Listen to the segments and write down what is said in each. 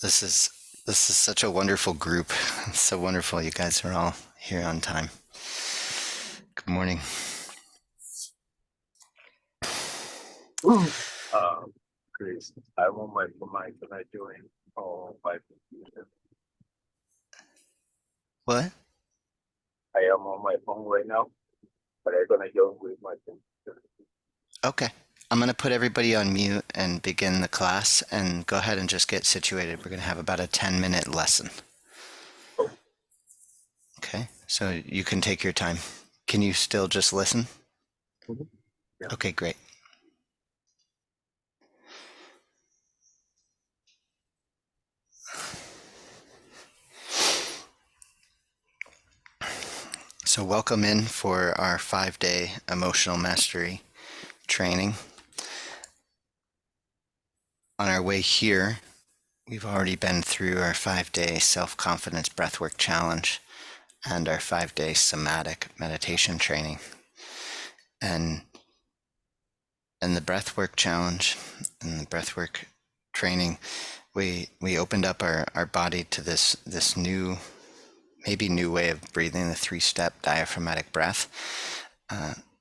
This is this is such a wonderful group. It's so wonderful you guys are all here on time. Good morning. Um, Chris, I'm on my mic and I join all my computer. What? I am on my phone right now, but I'm gonna join with my computer. Okay. I'm going to put everybody on mute and begin the class and go ahead and just get situated. We're going to have about a 10-minute lesson. Oh, Okay? So you can take your time. Can you still just listen? mhm. Yeah. Okay, great. So welcome in for our 5-day emotional mastery training. On our way here, we've already been through our 5-day self-confidence breathwork challenge and our 5-day somatic meditation training. And the breathwork challenge and the breathwork training, we opened up our body to this new, maybe new way of breathing, the 3-step diaphragmatic breath.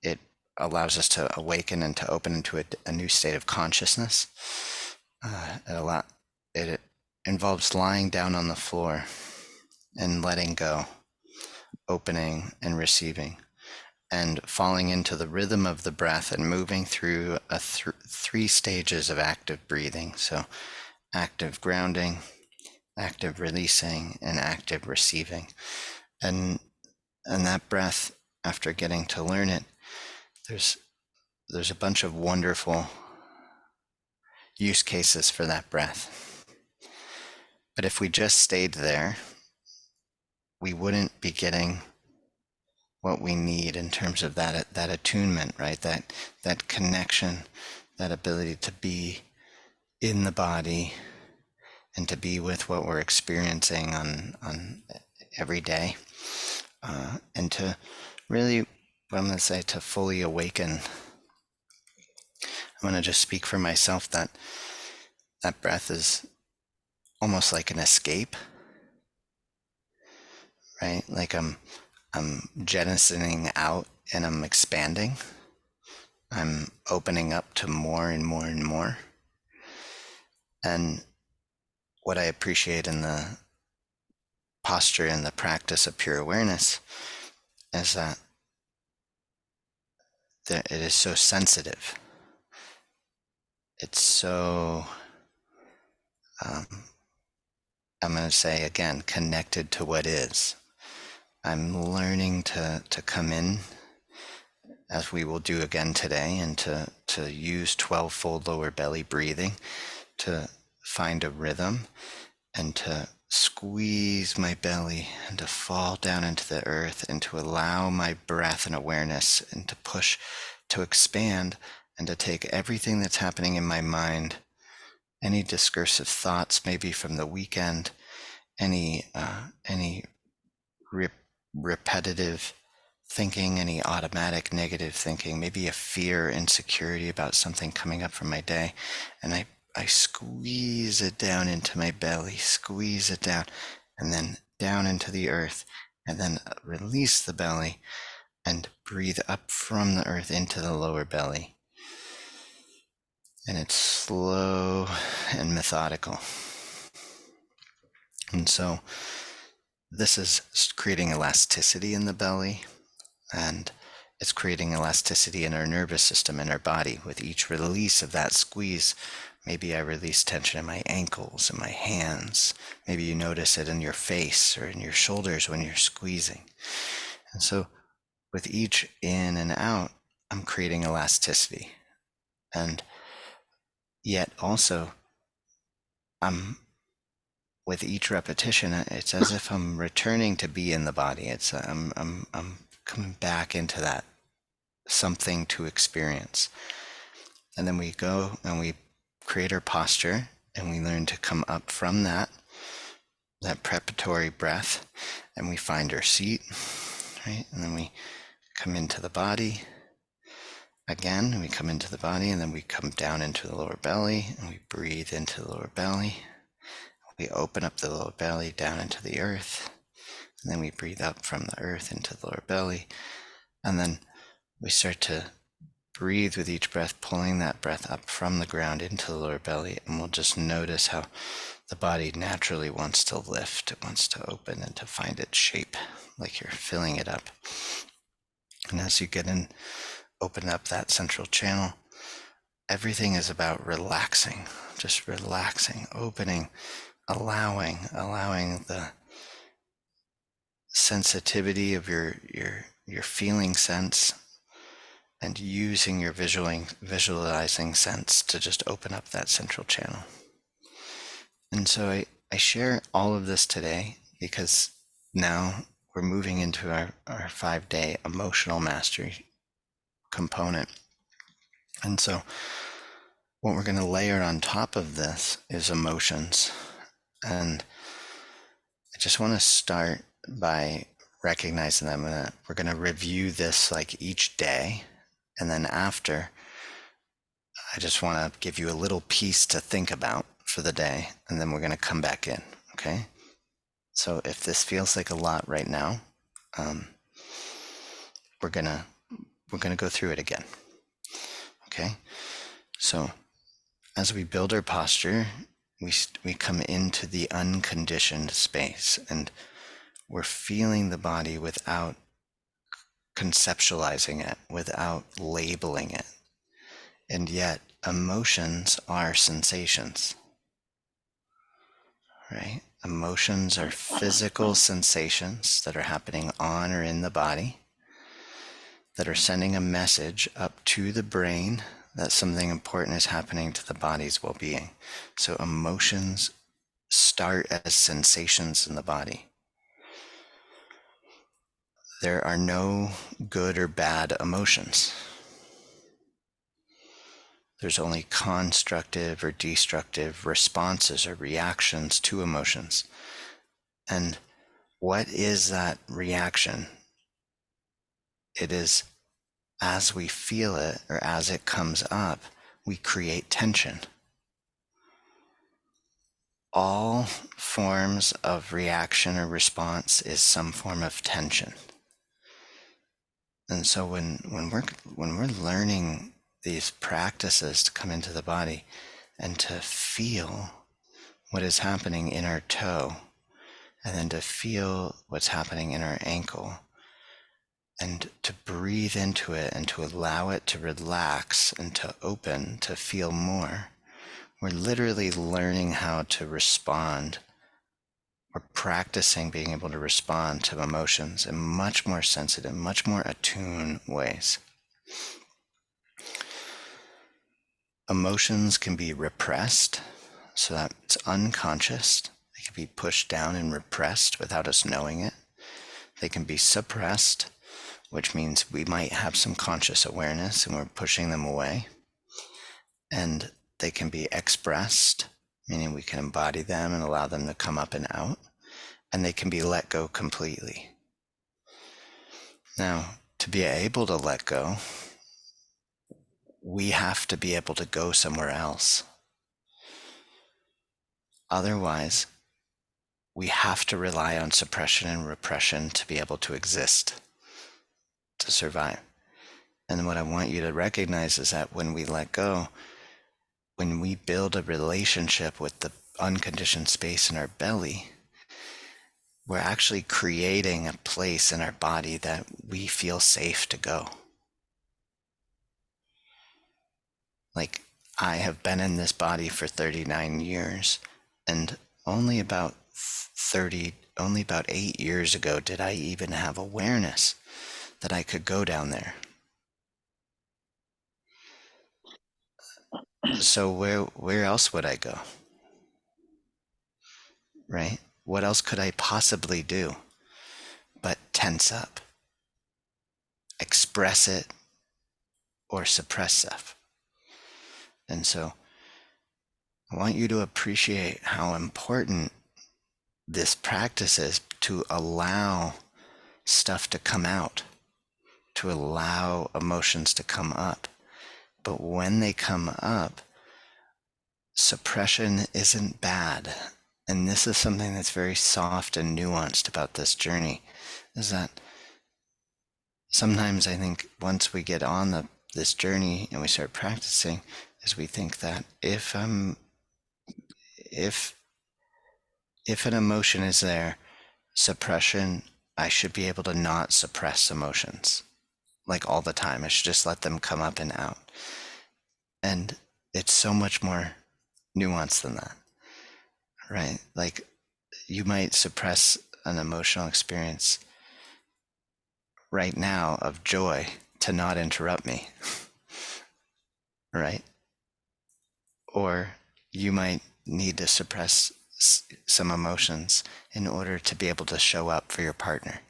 It allows us to awaken and to open into a new state of consciousness. It involves lying down on the floor and letting go, opening and receiving, and falling into the rhythm of the breath and moving through 3 stages of active breathing. So active grounding, active releasing, and active receiving. And that breath, after getting to learn it, there's a bunch of wonderful use cases for that breath. But if we just stayed there, we wouldn't be getting what we need in terms of that attunement, right? That connection, that ability to be in the body and to be with what we're experiencing on every day, and to really, what I'm going to say, to fully awaken. I'm going to just speak for myself that that breath is almost like an escape, right? Like I'm jettisoning out and I'm expanding. I'm opening up to more and more and more. And what I appreciate in the posture and the practice of pure awareness is that it is so sensitive. It's so, um, I'm going to say again, connected to what is. I'm learning to come in, as we will do again today, and to use 12-fold lower belly breathing to find a rhythm and to squeeze my belly and to fall down into the earth and to allow my breath and awareness and to push, to expand, and to take everything that's happening in my mind, any discursive thoughts maybe from the weekend, any repetitive thinking, any automatic negative thinking, maybe a fear, insecurity about something coming up from my day, and I squeeze it down into my belly, squeeze it down, and then down into the earth, and then release the belly and breathe up from the earth into the lower belly. And it's slow and methodical. And so this is creating elasticity in the belly, and it's creating elasticity in our nervous system, in our body. With each release of that squeeze, maybe I release tension in my ankles and my hands. Maybe you notice it in your face or in your shoulders when you're squeezing. And so with each in and out, I'm creating elasticity. And yet also, I'm with each repetition, it's as if I'm returning to be in the body. It's I'm coming back into that something to experience. And then we go and we create our posture and we learn to come up from that preparatory breath, and we find our seat, right? And then we come into the body again, and we come into the body, and then we come down into the lower belly and we breathe into the lower belly. we open up the lower belly down into the earth, and then we breathe up from the earth into the lower belly, and then we start to breathe with each breath, pulling that breath up from the ground into the lower belly, and we'll just notice how the body naturally wants to lift. It wants to open and to find its shape, like you're filling it up. And as you get in, open up that central channel, everything is about relaxing, just relaxing, opening, allowing the sensitivity of your feeling sense and using your visualizing sense to just open up that central channel. And so I share all of this today because now we're moving into our 5-day emotional mastery component. And so what we're going to layer on top of this is emotions. And I just want to start by recognizing them. We're going to review this like each day. And then after, I just want to give you a little piece to think about for the day, and then we're going to come back in, okay? So if this feels like a lot right now, we're gonna go through it again, okay? So as we build our posture, we come into the unconditioned space, and we're feeling the body without conceptualizing it, without labeling it. And yet emotions are sensations, right? Emotions are physical sensations that are happening on or in the body that are sending a message up to the brain that something important is happening to the body's well-being. So emotions start as sensations in the body. There are no good or bad emotions. There's only constructive or destructive responses or reactions to emotions. And what is that reaction? It is as we feel it or as it comes up, we create tension. All forms of reaction or response is some form of tension. And so when we're learning these practices to come into the body and to feel what is happening in our toe, and then to feel what's happening in our ankle, and to breathe into it and to allow it to relax and to open, to feel more, we're literally learning how to respond. We're practicing being able to respond to emotions in much more sensitive, much more attuned ways. Emotions can be repressed, so that it's unconscious. They can be pushed down and repressed without us knowing it. They can be suppressed, which means we might have some conscious awareness and we're pushing them away. And they can be expressed, meaning we can embody them and allow them to come up and out. And they can be let go completely. Now, to be able to let go, we have to be able to go somewhere else. Otherwise, we have to rely on suppression and repression to be able to exist, to survive. And what I want you to recognize is that when we let go, when we build a relationship with the unconditioned space in our belly, we're actually creating a place in our body that we feel safe to go. Like, I have been in this body for 39 years, and only about 8 years ago did I even have awareness that I could go down there. So where else would I go? Right? What else could I possibly do but tense up, express it, or suppress stuff? And so I want you to appreciate how important this practice is, to allow stuff to come out, to allow emotions to come up. But when they come up, suppression isn't bad. And this is something that's very soft and nuanced about this journey, is that sometimes I think once we get on this journey and we start practicing, is we think that if if an emotion is there, suppression, I should be able to not suppress emotions like all the time. I should just let them come up and out. And it's so much more nuanced than that, right? Like you might suppress an emotional experience right now of joy to not interrupt me, right? Or you might need to suppress some emotions in order to be able to show up for your partner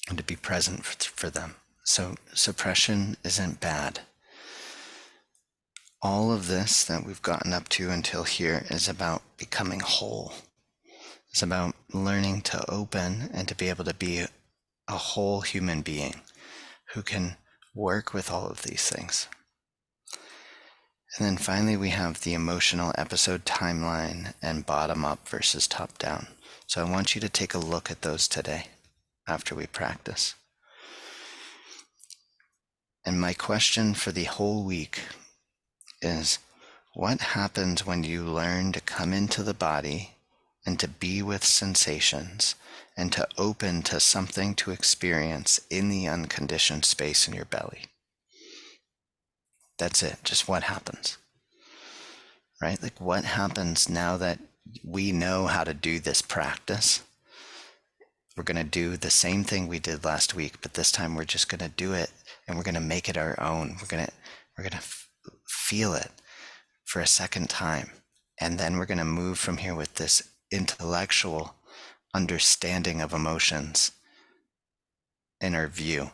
and to be present for them. So suppression isn't bad. All of this that we've gotten up to until here is about becoming whole. It's about learning to open and to be able to be a whole human being who can work with all of these things. And then finally, we have the emotional episode timeline and bottom up versus top down. So I want you to take a look at those today after we practice. And my question for the whole week is, what happens when you learn to come into the body and to be with sensations and to open to something to experience in the unconditioned space in your belly? That's it. Just what happens, right? Like what happens now that we know how to do this practice? We're going to do the same thing we did last week, but this time we're just going to do it and we're going to make it our own. We're going to feel it for a second time. And then we're going to move from here with this intellectual understanding of emotions in our view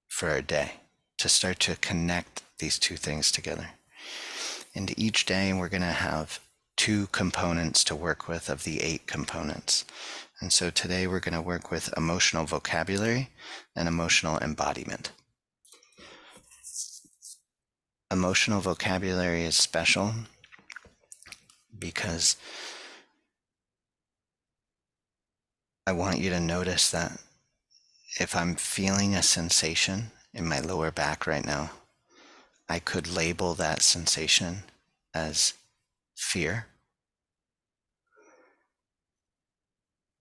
for our day, to start to connect these two things together. And each day we're going to have 2 components to work with of the 8 components. And so today we're going to work with emotional vocabulary and emotional embodiment. Emotional vocabulary is special because I want you to notice that if I'm feeling a sensation in my lower back right now, I could label that sensation as fear.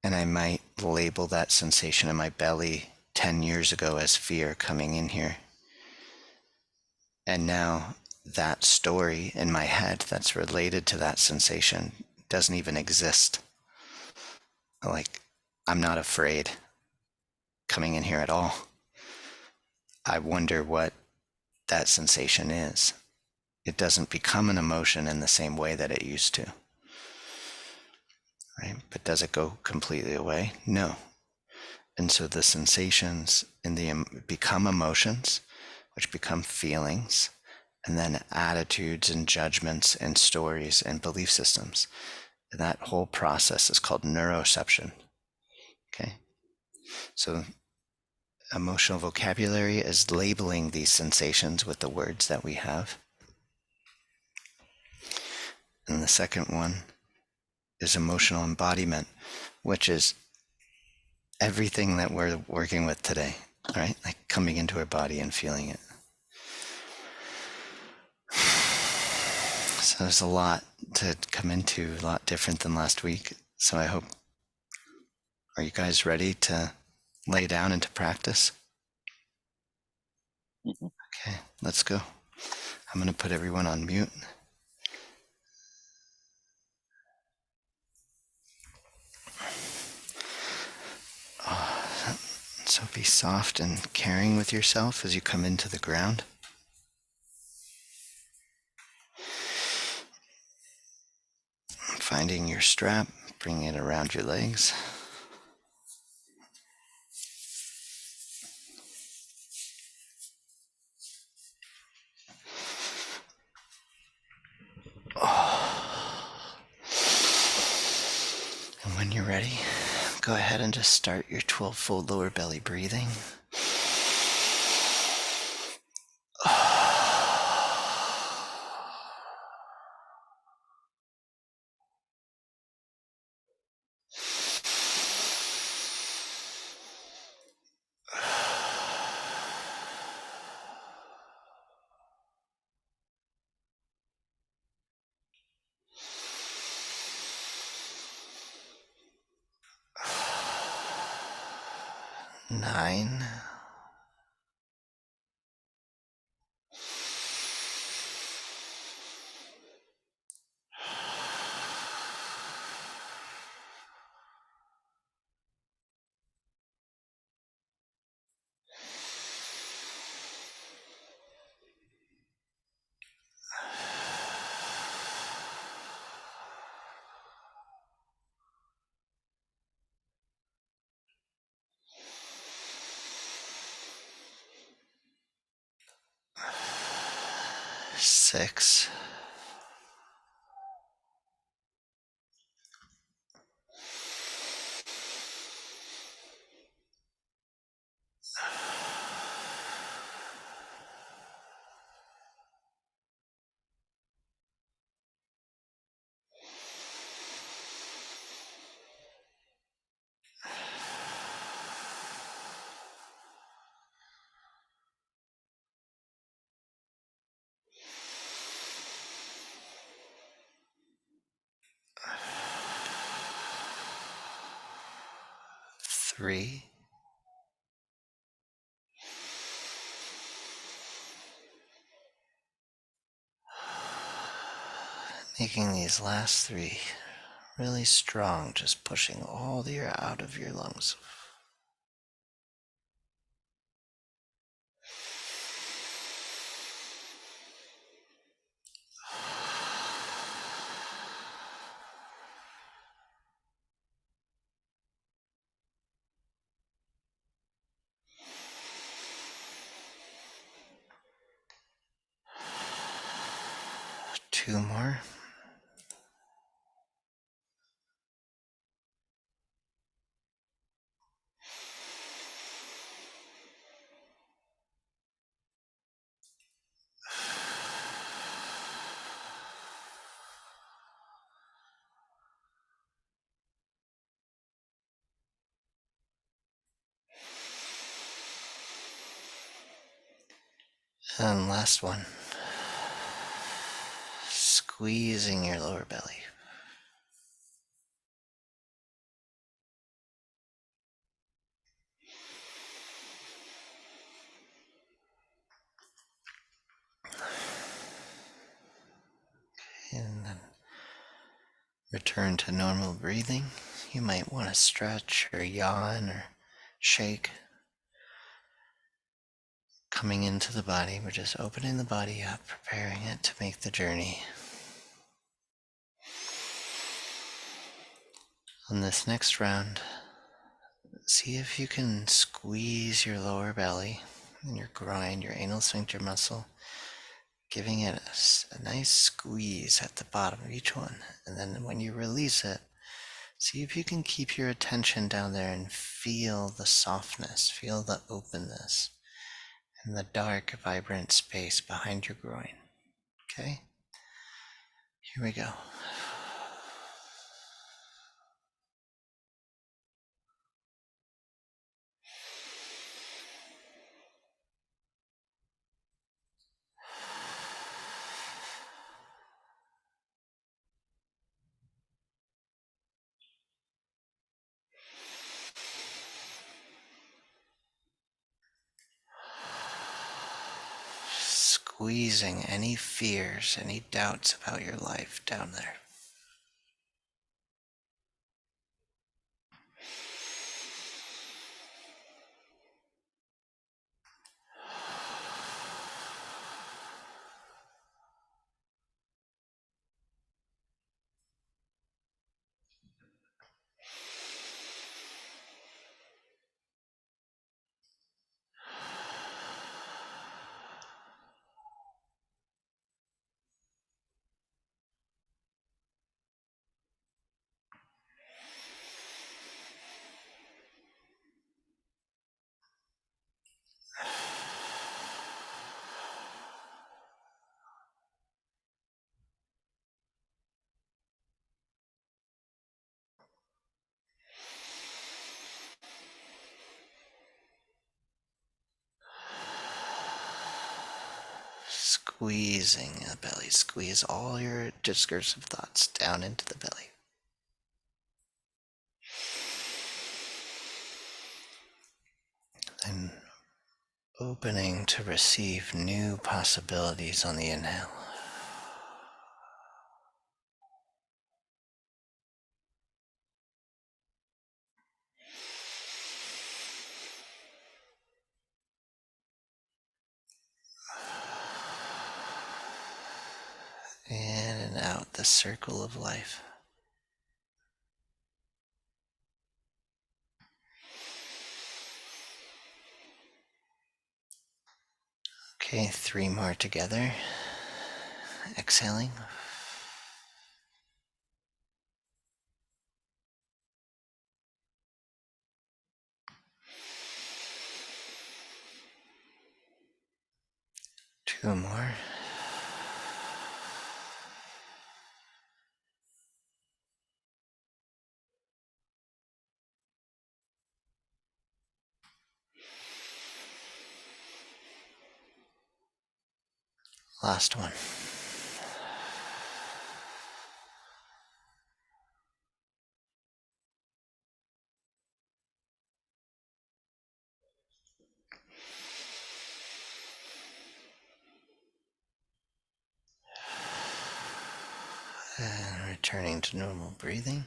And I might label that sensation in my belly 10 years ago as fear coming in here. And now that story in my head that's related to that sensation doesn't even exist. Like, I'm not afraid coming in here at all. I wonder what that sensation is. It doesn't become an emotion in the same way that it used to. Right? But does it go completely away? No. And so the sensations become emotions, which become feelings, and then attitudes and judgments and stories and belief systems. And that whole process is called neuroception. Okay? So emotional vocabulary is labeling these sensations with the words that we have. And the second one is emotional embodiment, which is everything that we're working with today, right? Like coming into our body and feeling it. So there's a lot to come into, a lot different than last week. So I hope, are you guys ready to lay down into practice? Mhm. Okay, let's go. I'm going to put everyone on mute. So be soft and caring with yourself as you come into the ground. Finding your strap, bringing it around your legs. And when you're ready, go ahead and just start your 12-fold lower belly breathing. 9, 6, 3. Making these last 3 really strong, just pushing all the air out of your lungs. Two more. And last one. Squeezing your lower belly. And then return to normal breathing. You might want to stretch or yawn or shake. Coming into the body, we're just opening the body up, preparing it to make the journey. On this next round, see if you can squeeze your lower belly and your groin, your anal sphincter muscle, giving it a nice squeeze at the bottom of each one. And then when you release it, see if you can keep your attention down there and feel the softness, feel the openness, and the dark, vibrant space behind your groin. Okay? Here we go. Squeezing any fears, any doubts about your life down there. Squeezing the belly. Squeeze all your discursive thoughts down into the belly. opening to receive new possibilities on the inhale. In and out the circle of life. Okay, 3 more together. Exhaling. Two more. Last one. And returning to normal breathing.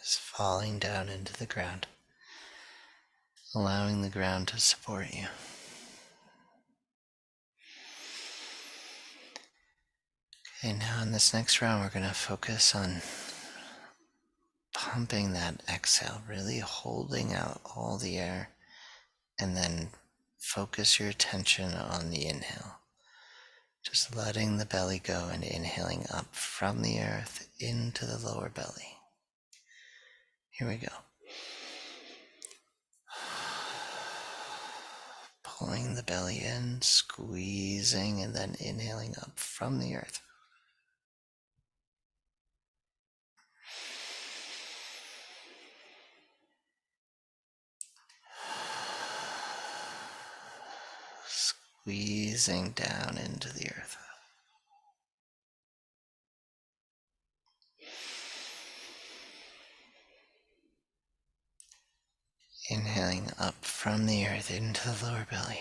Just falling down into the ground, allowing the ground to support you. Okay, now in this next round, we're going to focus on pumping that exhale, really holding out all the air, and then focus your attention on the inhale. Just letting the belly go and inhaling up from the earth into the lower belly. Here we go. Pulling the belly in, squeezing, and then inhaling up from the earth. Squeezing down into the earth. Inhaling up from the earth into the lower belly.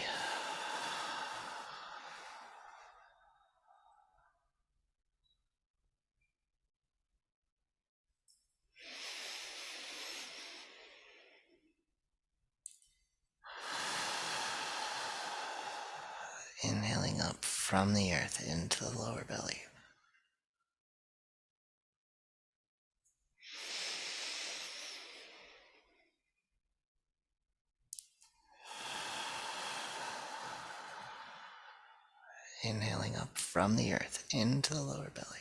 Inhaling up from the earth into the lower belly. Inhaling up from the earth into the lower belly.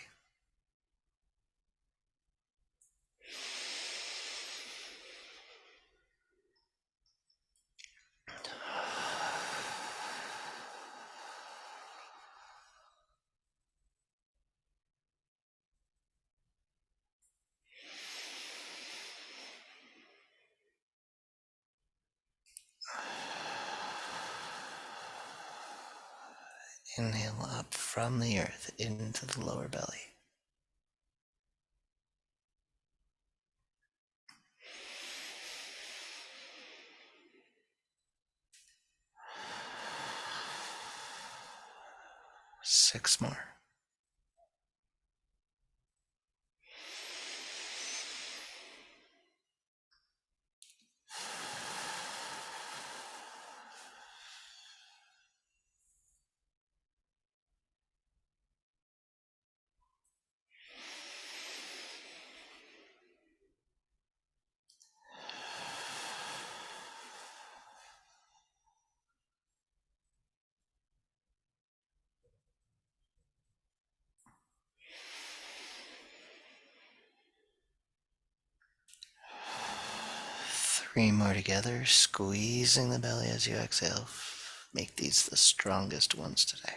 Inhale up from the earth into the lower belly. Six more. Three more together, squeezing the belly as you exhale. Make these the strongest ones today.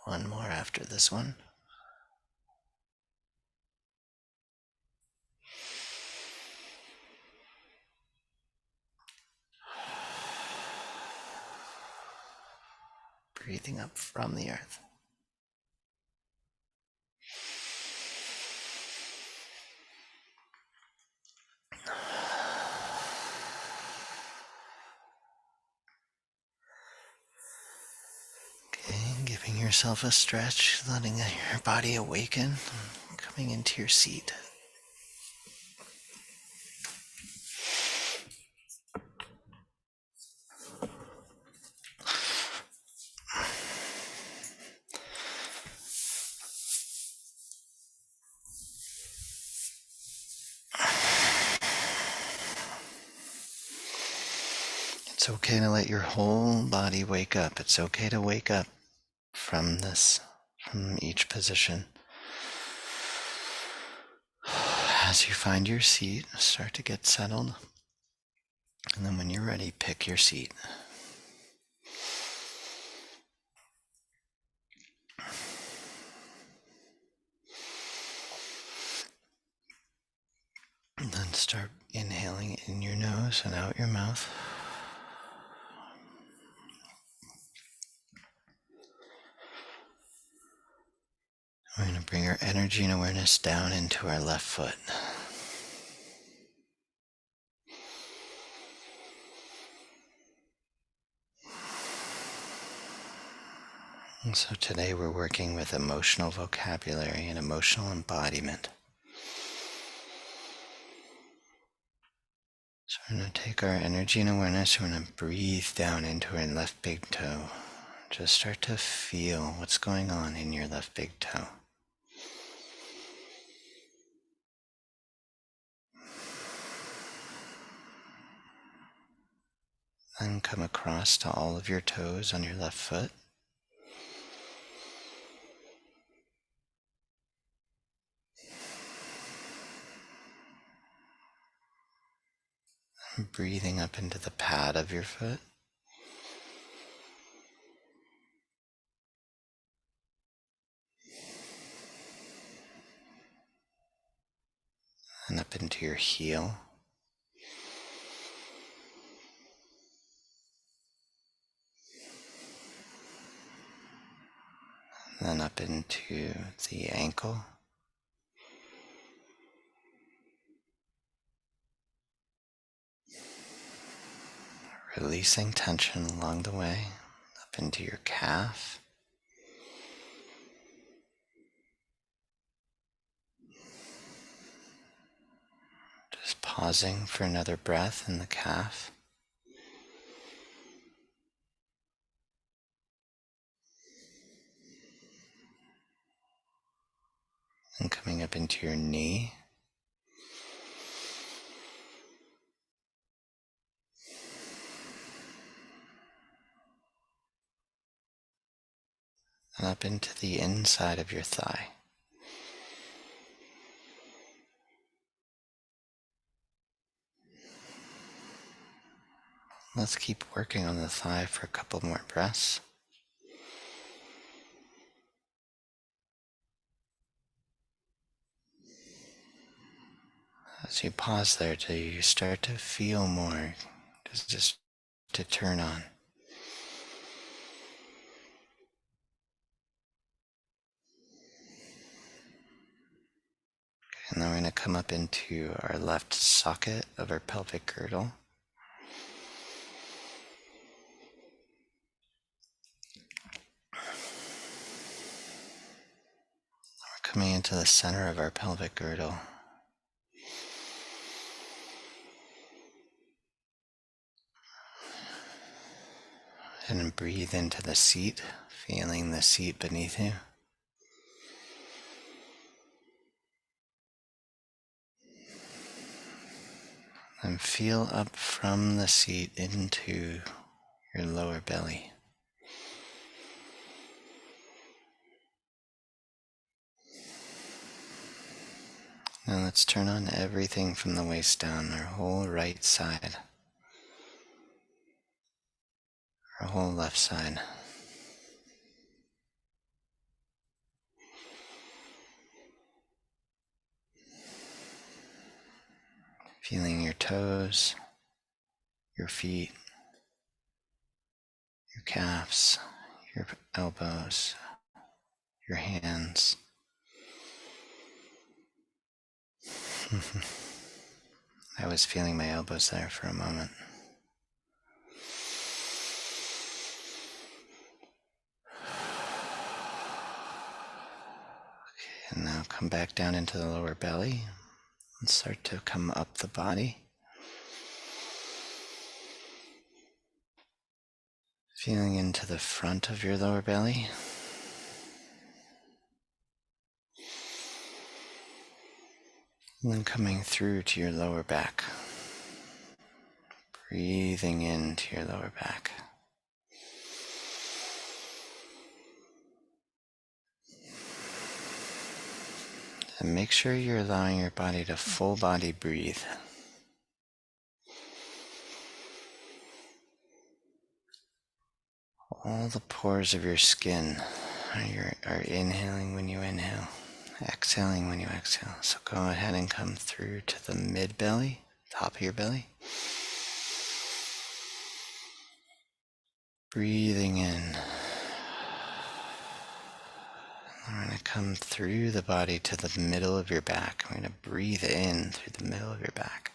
One more after this one. breathing up from the earth. Okay, giving yourself a stretch, letting your body awaken, coming into your seat. It's okay to let your whole body wake up. It's okay to wake up from each position. As you find your seat, start to get settled. And then when you're ready, pick your seat. And then start inhaling in your nose and out your mouth. We're going to bring our energy and awareness down into our left foot. And so today we're working with emotional vocabulary and emotional embodiment. So we're going to take our energy and awareness, we're going to breathe down into our left big toe. Just start to feel what's going on in your left big toe. Then come across to all of your toes on your left foot. And breathing up into the pad of your foot. And up into your heel. And then up into the ankle. Releasing tension along the way, up into your calf. Just pausing for another breath in the calf. And coming up into your knee. And up into the inside of your thigh. Let's keep working on the thigh for a couple more breaths. As you pause there, do you start to feel more, just to turn on? And then we're going to come up into our left socket of our pelvic girdle. We're coming into the center of our pelvic girdle. And then breathe into the seat, feeling the seat beneath you. And feel up from the seat into your lower belly. Now let's turn on everything from the waist down, our whole right side, our whole left side. Feeling your toes, your feet, your calves, your elbows, your hands. I was feeling my elbows there for a moment. Okay, and now come back down into the lower belly and start to come up the body. Feeling into the front of your lower belly. And then coming through to your lower back. Breathing into your lower back. And make sure you're allowing your body to full body breathe. All the pores of your skin are inhaling when you inhale, exhaling when you exhale. So go ahead and come through to the mid belly, top of your belly. Breathing in. We're going to come through the body to the middle of your back. We're going to breathe in through the middle of your back.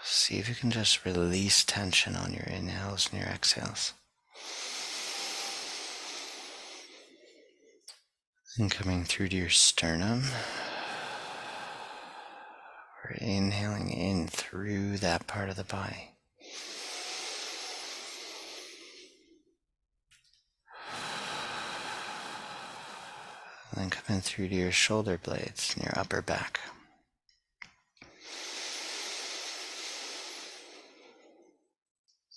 See if you can just release tension on your inhales and your exhales. And coming through to your sternum. We're inhaling in through that part of the body. And then coming through to your shoulder blades and your upper back.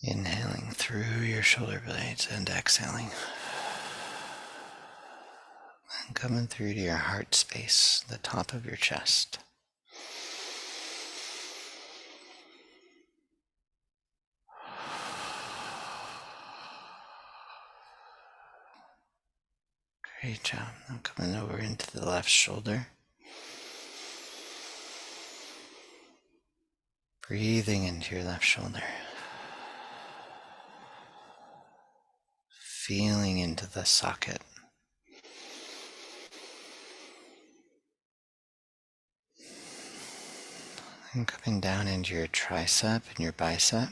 Inhaling through your shoulder blades and exhaling. And coming through to your heart space, the top of your chest. Great job. Now coming over into the left shoulder. Breathing into your left shoulder. Feeling into the socket. And coming down into your tricep and your bicep.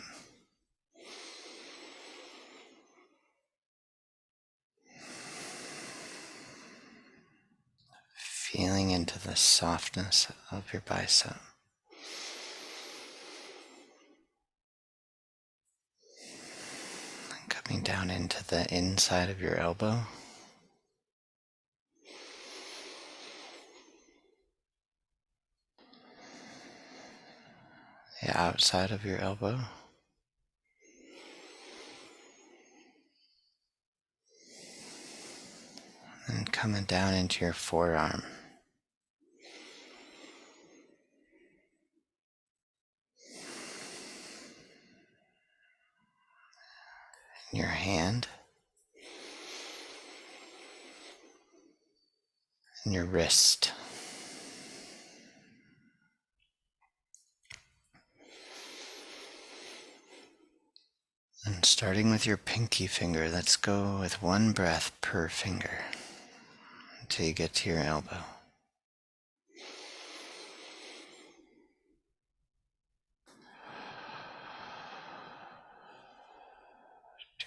Feeling into the softness of your bicep. And coming down into the inside of your elbow. The outside of your elbow. And coming down into your forearm. And your hand. And your wrist. And starting with your pinky finger, let's go with one breath per finger until you get to your elbow.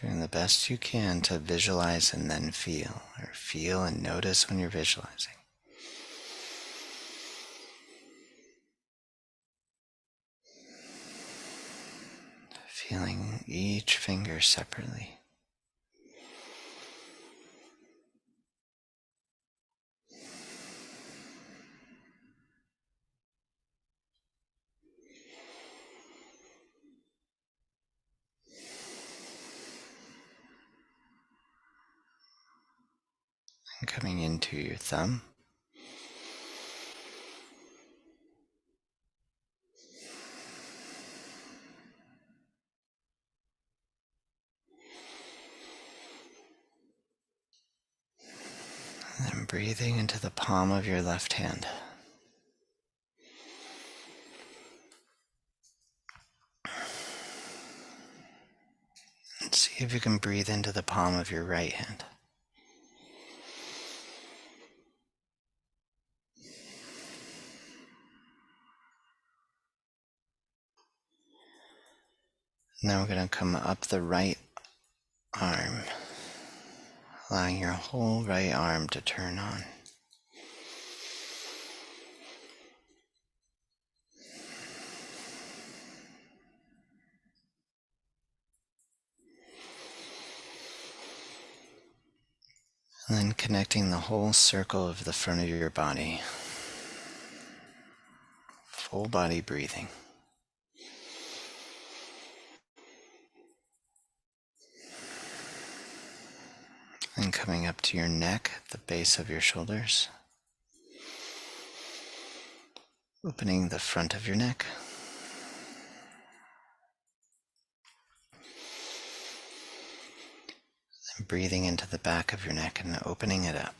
Doing the best you can to visualize and then feel, or feel and notice when you're visualizing. Feeling each finger separately. And coming into your thumb. And then breathing into the palm of your left hand. See if you can breathe into the palm of your right hand. Now we're going to come up the right arm, allowing your whole right arm to turn on. And then connecting the whole circle of the front of your body. Full body breathing. And coming up to your neck, the base of your shoulders. Opening the front of your neck. And breathing into the back of your neck and opening it up.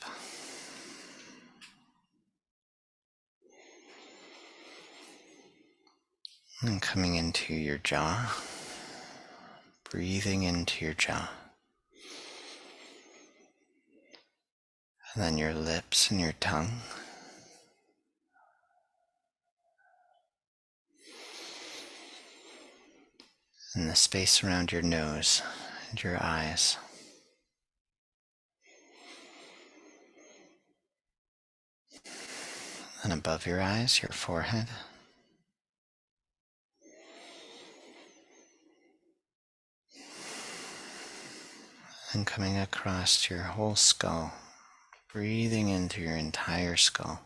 And coming into your jaw. Breathing into your jaw. And then your lips and your tongue. And the space around your nose and your eyes. And above your eyes, your forehead. And coming across your whole skull, breathing into your entire skull.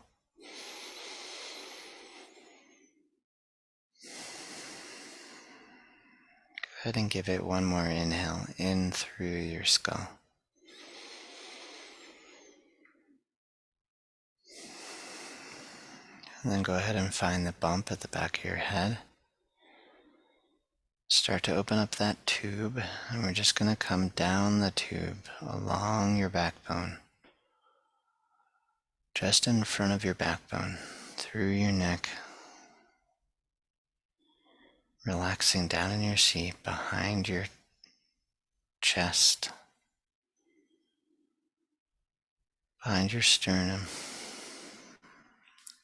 Go ahead and give it one more inhale in through your skull. And then go ahead and find the bump at the back of your head. Start to open up that tube, and we're just going to come down the tube along your backbone. Just in front of your backbone, through your neck. Relaxing down in your seat, behind your chest. Behind your sternum.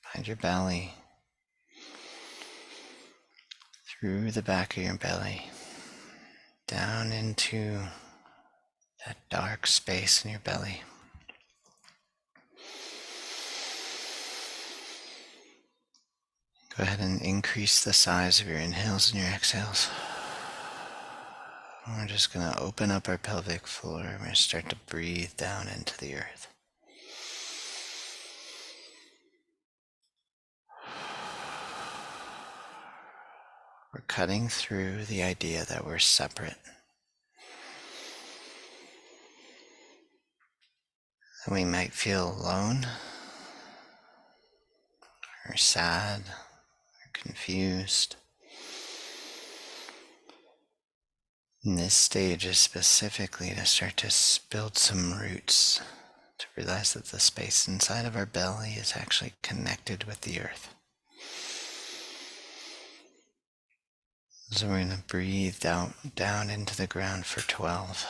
Behind your belly. Through the back of your belly, down into that dark space in your belly. Go ahead and increase the size of your inhales and your exhales. We're just going to open up our pelvic floor. We're going to start to breathe down into the earth. We're cutting through the idea that we're separate. And we might feel alone, or sad, or confused. And this stage is specifically to start to build some roots, to realize that the space inside of our belly is actually connected with the earth. So we're going to breathe down into the ground for 12.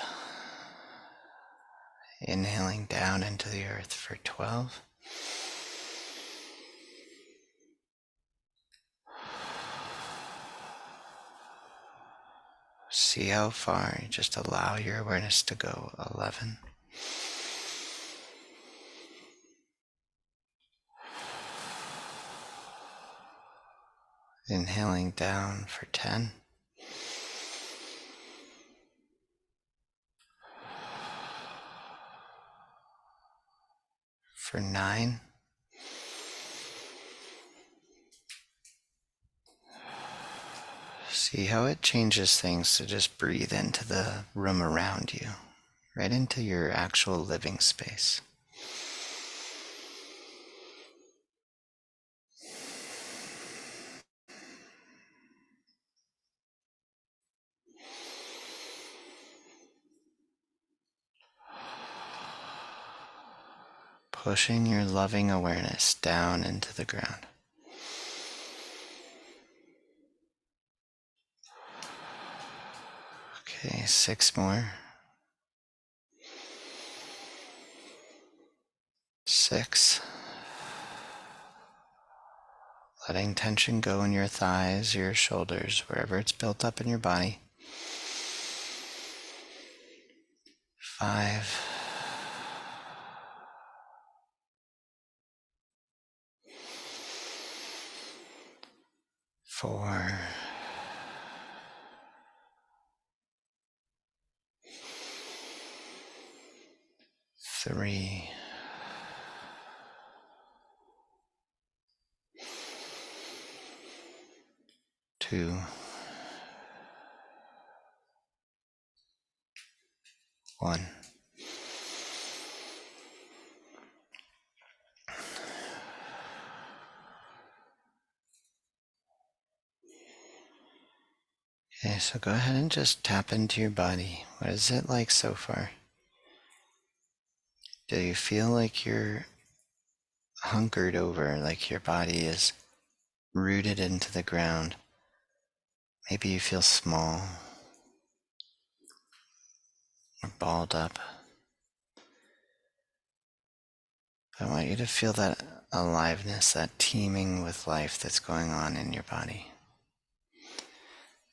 Inhaling down into the earth for 12. See how far you just allow your awareness to go. 11. Inhaling down for 10. For 9. See how it changes things to just breathe into the room around you, right into your actual living space. Pushing your loving awareness down into the ground. Okay, 6 more. 6. Letting tension go in your thighs, your shoulders, wherever it's built up in your body. 5. 4. 3. 2. 1. Okay, so go ahead and just tap into your body. What is it like so far? Do you feel like you're hunkered over, like your body is rooted into the ground? Maybe you feel small or balled up. I want you to feel that aliveness, that teeming with life that's going on in your body.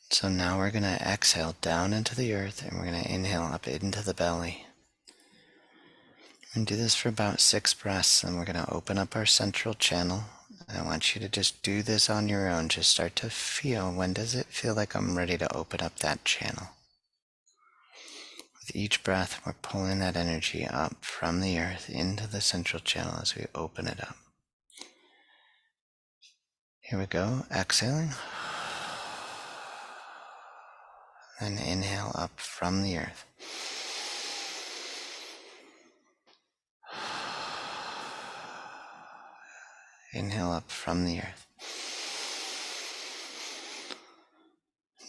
So now we're going to exhale down into the earth and we're going to inhale up into the belly. And do this for about 6 breaths, and we're going to open up our central channel. I want you to just do this on your own. Just start to feel, when does it feel like I'm ready to open up that channel? With each breath, we're pulling that energy up from the earth into the central channel as we open it up. Here we go, exhaling. And inhale up from the earth. Inhale up from the earth.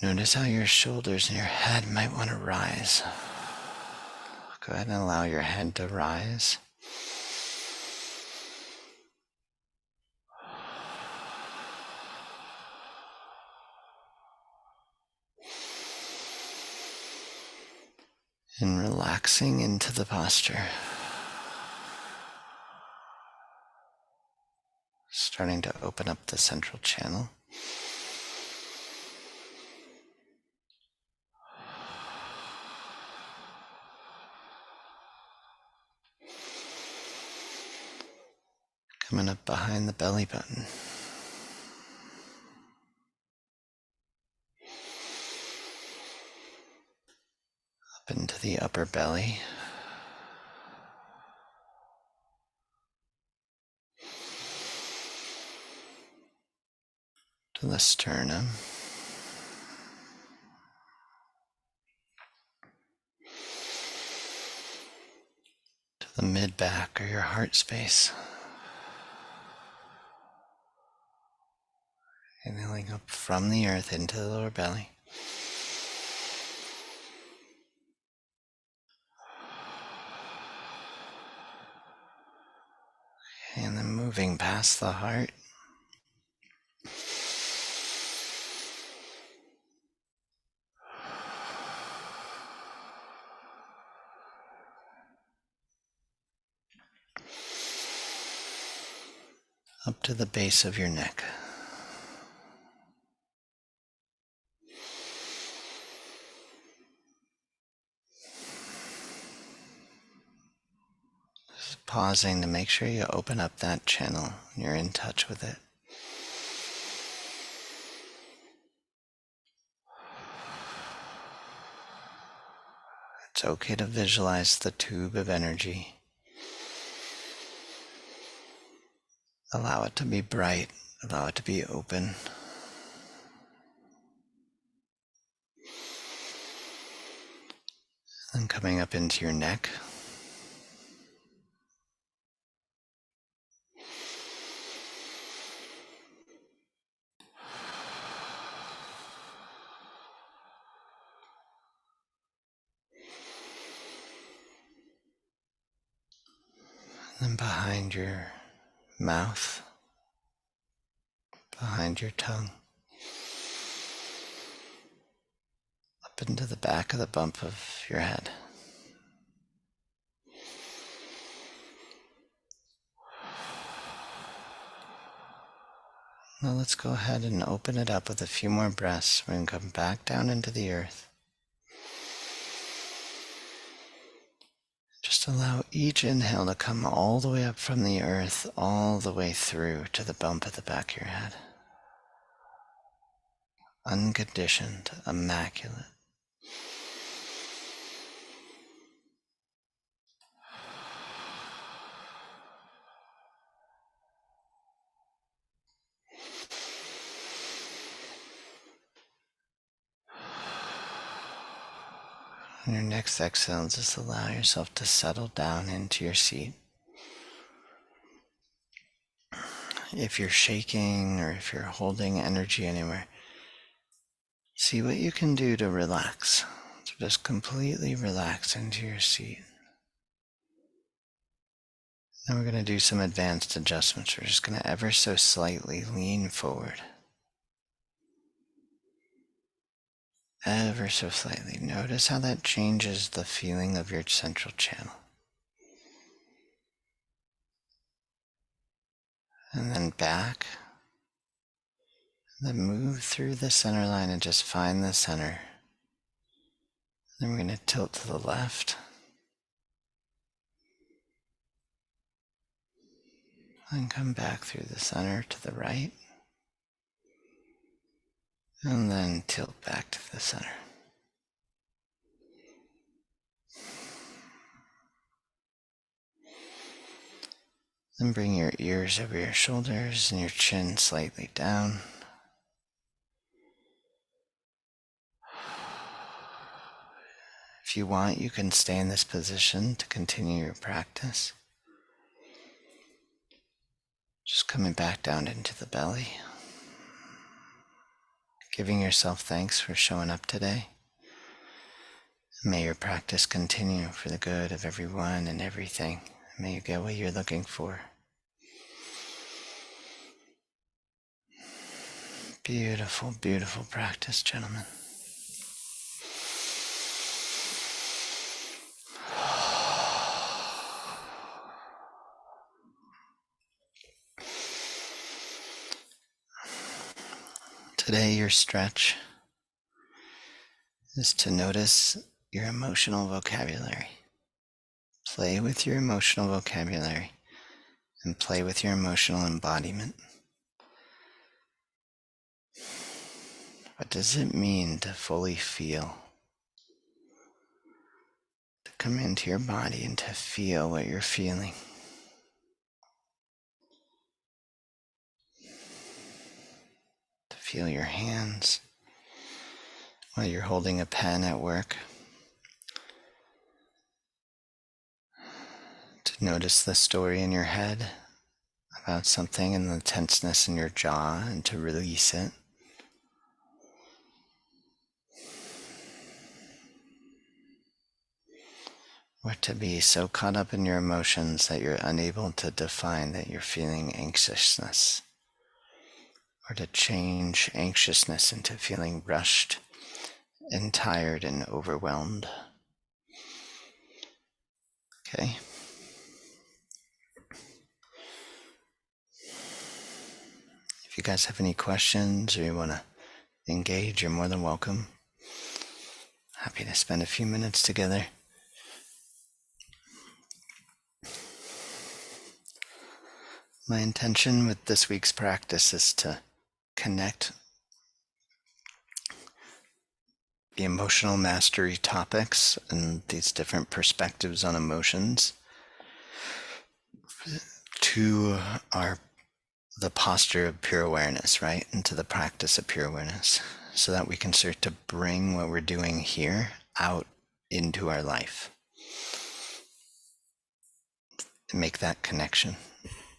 Notice how your shoulders and your head might want to rise. Go ahead and allow your head to rise. And relaxing into the posture. Starting to open up the central channel. Coming up behind the belly button. Up into the upper belly. To the sternum. To the mid-back or your heart space. Inhaling up from the earth into the lower belly. And then moving past the heart. Up to the base of your neck. Just pausing to make sure you open up that channel and you're in touch with it. It's okay to visualize the tube of energy. Allow it to be bright, allow it to be open. And coming up into your neck. And then behind your mouth, behind your tongue, up up into the back of the bump of your head. Now let's go ahead and open it up with a few more breaths. We're going to come back down into the earth. Just allow each inhale to come all the way up from the earth, all the way through to the bump at the back of your head. Unconditioned, immaculate. On your next exhale, just allow yourself to settle down into your seat. If you're shaking or if you're holding energy anywhere, see what you can do to relax. So just completely relax into your seat. Then we're going to do some advanced adjustments. We're just going to ever so slightly lean forward. Ever so slightly. Notice how that changes the feeling of your central channel. And then back. And then move through the center line and just find the center. Then we're going to tilt to the left. And come back through the center to the right. And then tilt back to the center. Then bring your ears over your shoulders and your chin slightly down. If you want, you can stay in this position to continue your practice. Just coming back down into the belly. Giving yourself thanks for showing up today. May your practice continue for the good of everyone and everything. May you get what you're looking for. Beautiful, beautiful practice, gentlemen. Today, your stretch is to notice your emotional vocabulary. Play with your emotional vocabulary and play with your emotional embodiment. What does it mean to fully feel? To come into your body and to feel what you're feeling. To feel your hands while you're holding a pen at work. To notice the story in your head about something and the tenseness in your jaw and to release it. Or to be so caught up in your emotions that you're unable to define that you're feeling anxiousness. Or to change anxiousness into feeling rushed and tired and overwhelmed. Okay. If you guys have any questions or you want to engage, you're more than welcome. Happy to spend a few minutes together. My intention with this week's practice is to connect the emotional mastery topics and these different perspectives on emotions to the posture of pure awareness, right? And to the practice of pure awareness, so that we can start to bring what we're doing here out into our life and make that connection.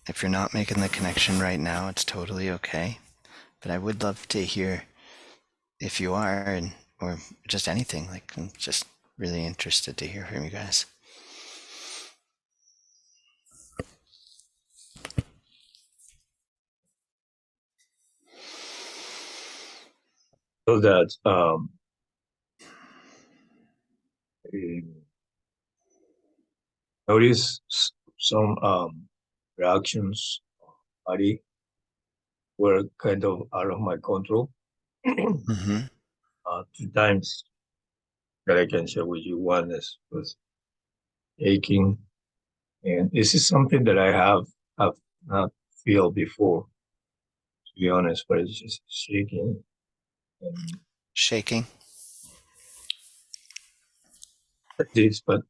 If you're not making the connection right now, it's totally okay. But I would love to hear if you are, or just anything. Like, I'm just really interested to hear from you guys. So that notice some reactions body were kind of out of my control. Mm-hmm. Two times that I can share with you. One is was aching, and this is something that I have not feel before, to be honest. But it's just shaking and Shaking. this, but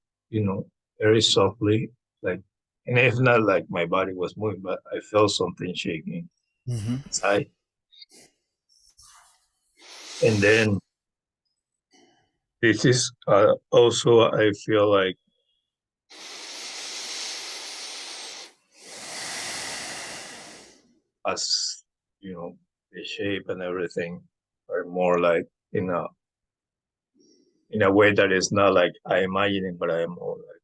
very softly, like, and it's not like my body was moving, but I felt something shaking Mm-hmm. inside, and then this is also I feel like as the shape and everything are more like in a way that is not like I imagine it, but I am more like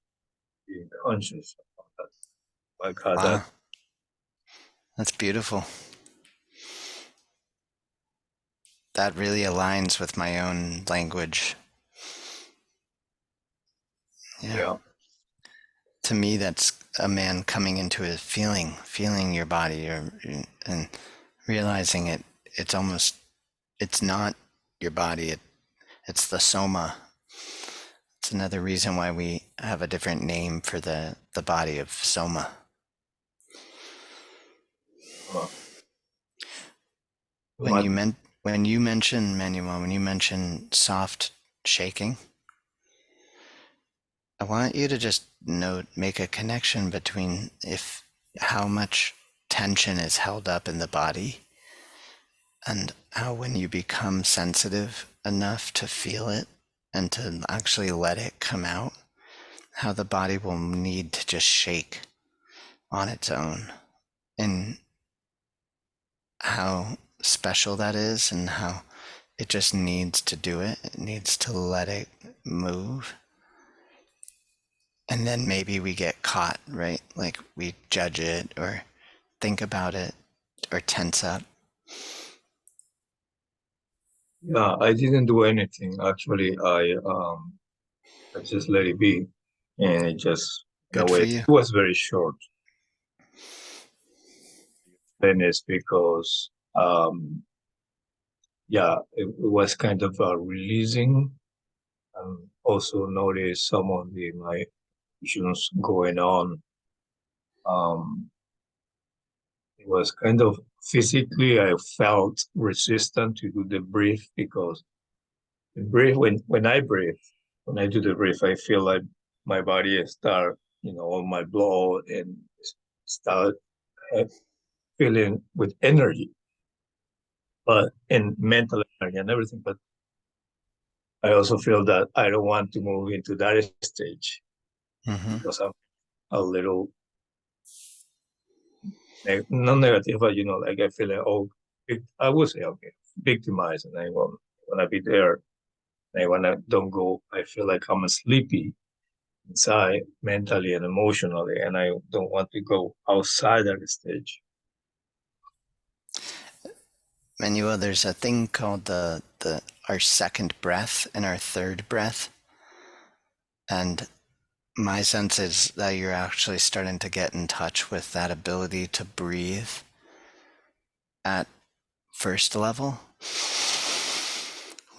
being conscious about that. Like how that. Wow, that's beautiful. That really aligns with my own language. Yeah. Yeah. To me, that's a man coming into a feeling your body, and realizing it. It's almost, it's not your body. It's the soma. It's another reason why we have a different name for the body of soma. Uh, When what? you meant when you mention Manuel, when you mention soft shaking, I want you to just make a connection between if how much tension is held up in the body, and how when you become sensitive enough to feel it and to actually let it come out, how the body will need to just shake on its own, and how special that is, and how it just needs to do it. It needs to let it move. And then maybe we get caught, right? Like we judge it or think about it or tense up. Yeah, I didn't do anything. Actually, I just let it be, and it just in a Good way for it you. was very short. Then it's because yeah, it was kind of releasing, and also notice some of my issues going on. Um, it was kind of physically, I felt resistant to do the breathe because the breathe when I do the breathe, I feel like my body start, all my blood and start uh, feeling with energy, but and mental energy and everything. But I also feel that I don't want to move into that stage Mm-hmm. because I'm a little not negative, but like I feel like I would say okay, victimized, and I want to be there. And I want to don't go. I feel like I'm sleepy inside, mentally and emotionally, and I don't want to go outside that stage. Manuel, there's a thing called the our second breath and our third breath. And my sense is that you're actually starting to get in touch with that ability to breathe at first level,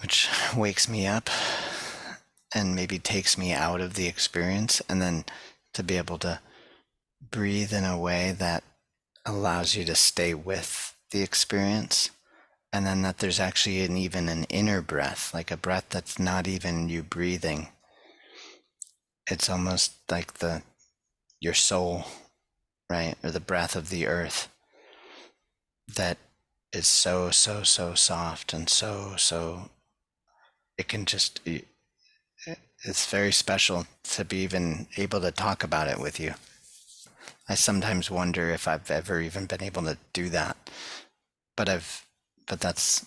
which wakes me up and maybe takes me out of the experience, and then to be able to breathe in a way that allows you to stay with the experience, and then that there's actually even an inner breath, like a breath that's not even you breathing. It's almost like the your soul, right, or the breath of the earth that is so soft, and so it can just it's very special to be even able to talk about it with you. I sometimes wonder if I've ever even been able to do that, but that's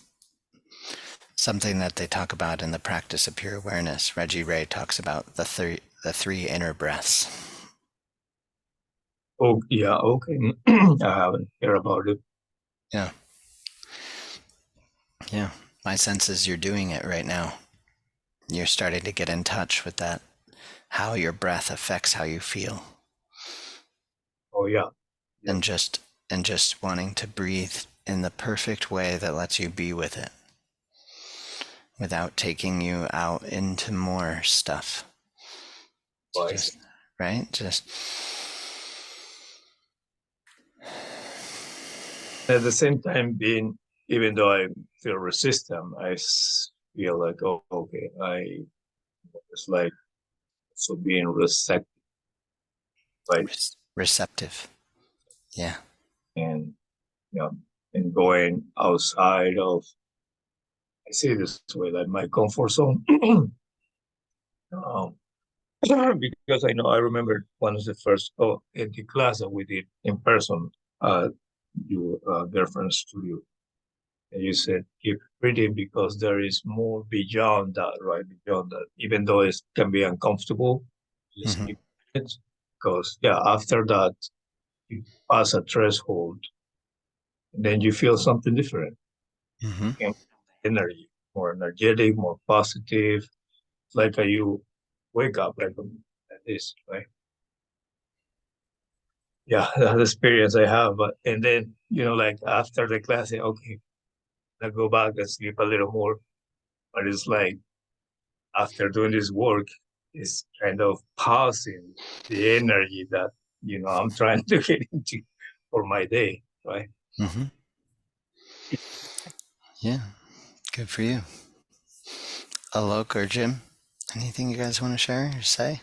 something that they talk about in the practice of pure awareness. Reggie Ray talks about the three inner breaths. Oh yeah, okay. I haven't heard about it. Yeah, yeah. My sense is you're doing it right now. You're starting to get in touch with that, how your breath affects how you feel. Oh yeah. And just wanting to breathe in the perfect way that lets you be with it without taking you out into more stuff. So just right, just at the same time, even though I feel resistant, feel like, oh, okay, it's like so being receptive, right? receptive. Yeah. And and going outside of, I say it this way, like my comfort zone. um, because I remember one of the first in the class that we did in person, your girlfriend studio. And you said keep breathing because there is more beyond that, right? Beyond that, even though it can be uncomfortable, just keep it. Because after that, you pass a threshold, and then you feel something different. And energy, more energetic, more positive. It's like you wake up like this, right? Yeah, that experience I have. And then, like after the class, okay, I go back and sleep a little more. But it's like after doing this work, it's kind of pausing the energy that, I'm trying to get into for my day, right? Yeah, good for you. Alok or Jim, anything you guys want to share or say?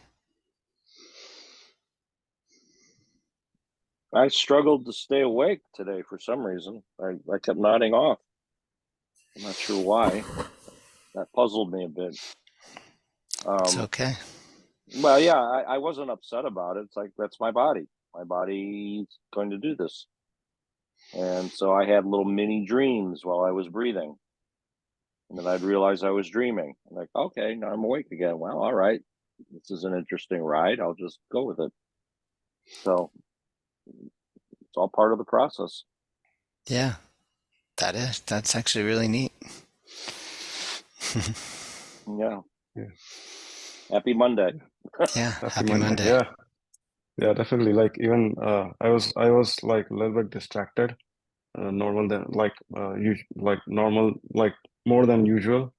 I struggled to stay awake today for some reason. I kept nodding off. I'm not sure why. That puzzled me a bit. It's okay. Well, yeah, I wasn't upset about it. It's like, that's my body. My body's going to do this. And so I had little mini dreams while I was breathing. And then I'd realize I was dreaming. I'm like, okay, now I'm awake again. Well, all right. This is an interesting ride. I'll just go with it. So it's all part of the process. Yeah, that's actually really neat. Yeah. Yeah. Happy Monday. Yeah, happy Monday. Yeah, definitely. Like even I was like a little bit distracted, normal than like normal, like more than usual.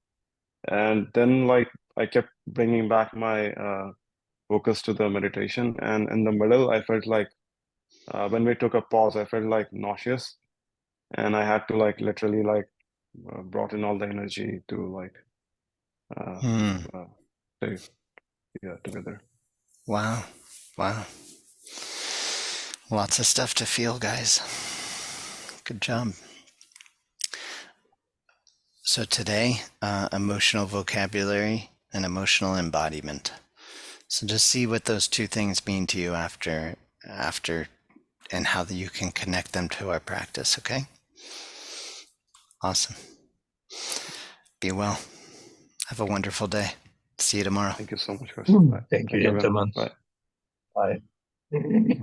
And then like I kept bringing back my focus to the meditation, and in the middle I felt like when we took a pause, I felt like nauseous, and I had to like literally like brought in all the energy to like stay together. Wow. Lots of stuff to feel, guys. Good job. So today, emotional vocabulary and emotional embodiment. So just see what those two things mean to you after, and how you can connect them to our practice, okay? Awesome. Be well. Have a wonderful day. See you tomorrow. Thank you so much, Chris. Thank you, everyone. gentlemen. Bye. Bye.